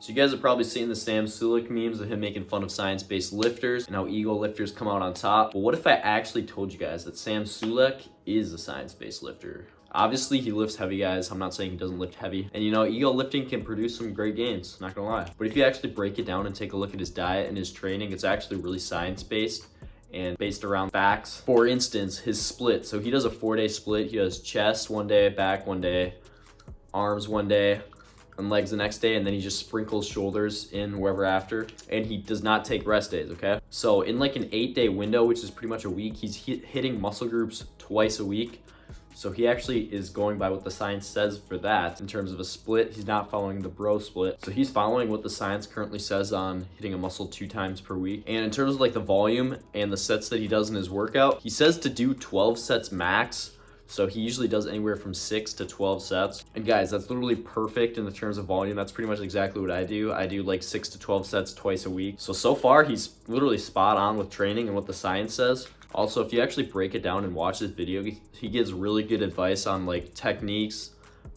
So you guys have probably seen the Sam Sulek memes of him making fun of science-based lifters and how ego lifters come out on top. But what if I actually told you guys that Sam Sulek is a science-based lifter? Obviously, he lifts heavy, guys. I'm not saying he doesn't lift heavy. And you know, ego lifting can produce some great gains, not gonna lie. But if you actually break it down and take a look at his diet and his training, it's actually really science-based and based around facts. For instance, his split. So he does a 4-day split. He does chest one day, back one day, arms one day, and legs the next day, and then he just sprinkles shoulders in wherever after, and he does not take rest days, okay? So in like an 8-day window, which is pretty much a week, he's hitting muscle groups twice a week. So he actually is going by what the science says for that. In terms of a split, he's not following the bro split. So he's following what the science currently says on hitting a muscle 2 times per week. And in terms of like the volume and the sets that he does in his workout, he says to do 12 sets max. So he usually does anywhere from 6 to 12 sets. And guys, that's literally perfect in the terms of volume. That's pretty much exactly what I do. I do like 6 to 12 sets twice a week. So far he's literally spot on with training and what the science says. Also, if you actually break it down and watch this video, he gives really good advice on like techniques,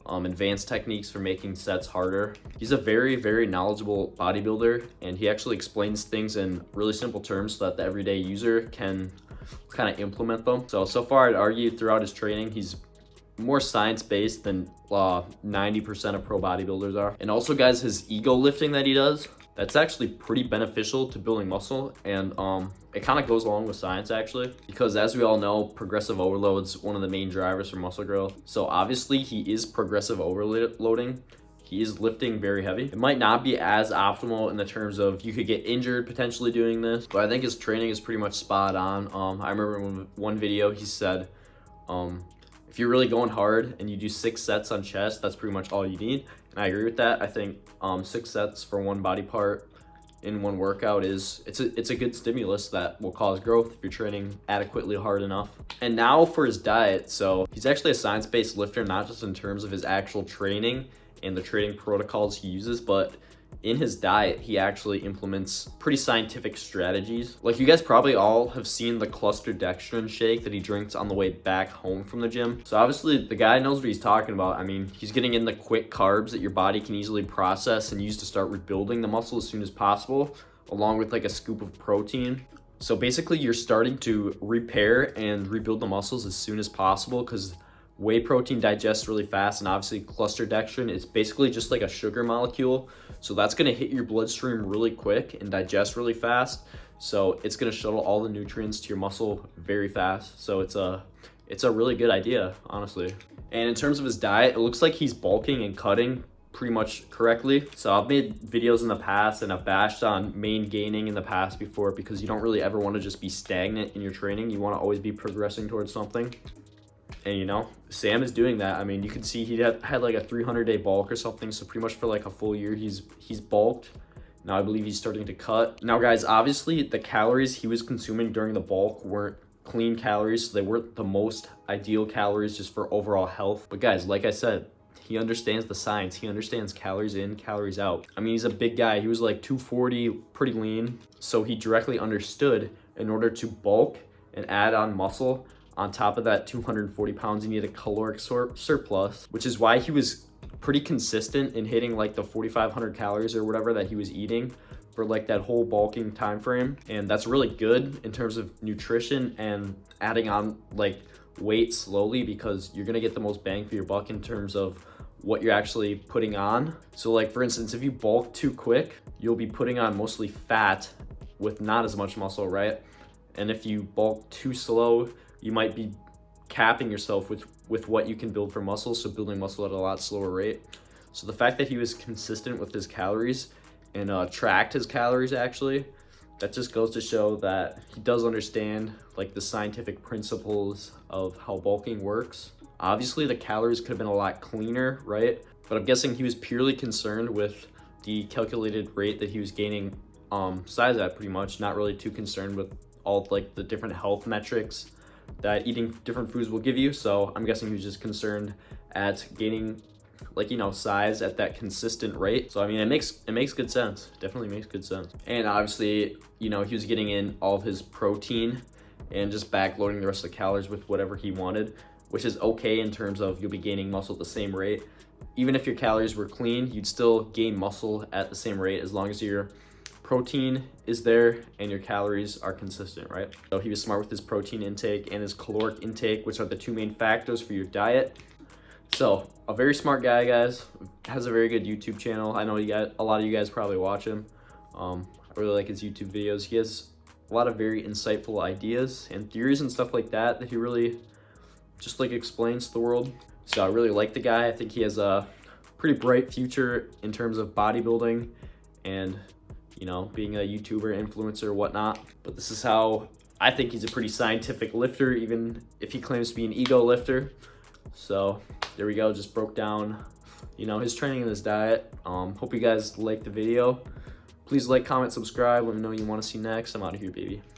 advanced techniques for making sets harder. He's a very, very knowledgeable bodybuilder, and he actually explains things in really simple terms so that the everyday user can kind of implement them. So far I'd argue throughout his training, he's more science-based than 90% of pro bodybuilders are. And also, guys, his ego lifting that he does, that's actually pretty beneficial to building muscle, and it kind of goes along with science actually, because as we all know, progressive overload's one of the main drivers for muscle growth. So obviously he is progressive overloading. He is lifting very heavy. It might not be as optimal in the terms of you could get injured potentially doing this, but I think his training is pretty much spot on. I remember in one video he said, if you're really going hard and you do 6 sets on chest, that's pretty much all you need. And I agree with that. I think 6 sets for one body part in one workout it's a good stimulus that will cause growth if you're training adequately hard enough. And now for his diet. So he's actually a science-based lifter, not just in terms of his actual training and the training protocols he uses, but in his diet, he actually implements pretty scientific strategies. Like, you guys probably all have seen the cluster dextrin shake that he drinks on the way back home from the gym. So obviously the guy knows what he's talking about. I mean, he's getting in the quick carbs that your body can easily process and use to start rebuilding the muscle as soon as possible, along with like a scoop of protein. So basically you're starting to repair and rebuild the muscles as soon as possible, because whey protein digests really fast, and obviously cluster dextrin is basically just like a sugar molecule. So that's gonna hit your bloodstream really quick and digest really fast. So it's gonna shuttle all the nutrients to your muscle very fast. So it's a really good idea, honestly. And in terms of his diet, it looks like he's bulking and cutting pretty much correctly. So I've made videos in the past and I've bashed on main gaining in the past before, because you don't really ever wanna just be stagnant in your training. You wanna always be progressing towards something. And you know, Sam is doing that. I mean, you can see he had like a 300-day bulk or something. So pretty much for like a full year, he's bulked. Now I believe he's starting to cut. Now guys, obviously the calories he was consuming during the bulk weren't clean calories. So they weren't the most ideal calories just for overall health. But guys, like I said, he understands the science. He understands calories in, calories out. I mean, he's a big guy. He was like 240, pretty lean. So he directly understood, in order to bulk and add on muscle, on top of that 240 pounds, you need a caloric surplus, which is why he was pretty consistent in hitting like the 4,500 calories or whatever that he was eating for like that whole bulking time frame. And that's really good in terms of nutrition and adding on like weight slowly, because you're gonna get the most bang for your buck in terms of what you're actually putting on. So like, for instance, if you bulk too quick, you'll be putting on mostly fat with not as much muscle, right? And if you bulk too slow, you might be capping yourself with what you can build for muscle, so building muscle at a lot slower rate. So the fact that he was consistent with his calories and tracked his calories, actually, that just goes to show that he does understand like the scientific principles of how bulking works. Obviously the calories could have been a lot cleaner, right? But I'm guessing he was purely concerned with the calculated rate that he was gaining size at, pretty much, not really too concerned with all like the different health metrics that eating different foods will give you. So I'm guessing he was just concerned at gaining, like, you know, size at that consistent rate. So I mean, it makes good sense. Definitely makes good sense. And obviously, you know, he was getting in all of his protein and just backloading the rest of the calories with whatever he wanted, which is okay in terms of you'll be gaining muscle at the same rate. even if your calories were clean, you'd still gain muscle at the same rate as long as your protein is there and your calories are consistent, right? So he was smart with his protein intake and his caloric intake, which are the two main factors for your diet. So a very smart guy, guys. Has a very good YouTube channel. I know a lot of you guys probably watch him. I really like his YouTube videos. He has a lot of very insightful ideas and theories and stuff like that he really just like explains to the world. So I really like the guy. I think he has a pretty bright future in terms of bodybuilding and, you know, being a YouTuber, influencer, whatnot. But this is how I think he's a pretty scientific lifter, even if he claims to be an ego lifter. So there we go, just broke down, you know, his training and his diet. Hope you guys liked the video. Please like, comment, subscribe. Let me know what you want to see next. I'm out of here, baby.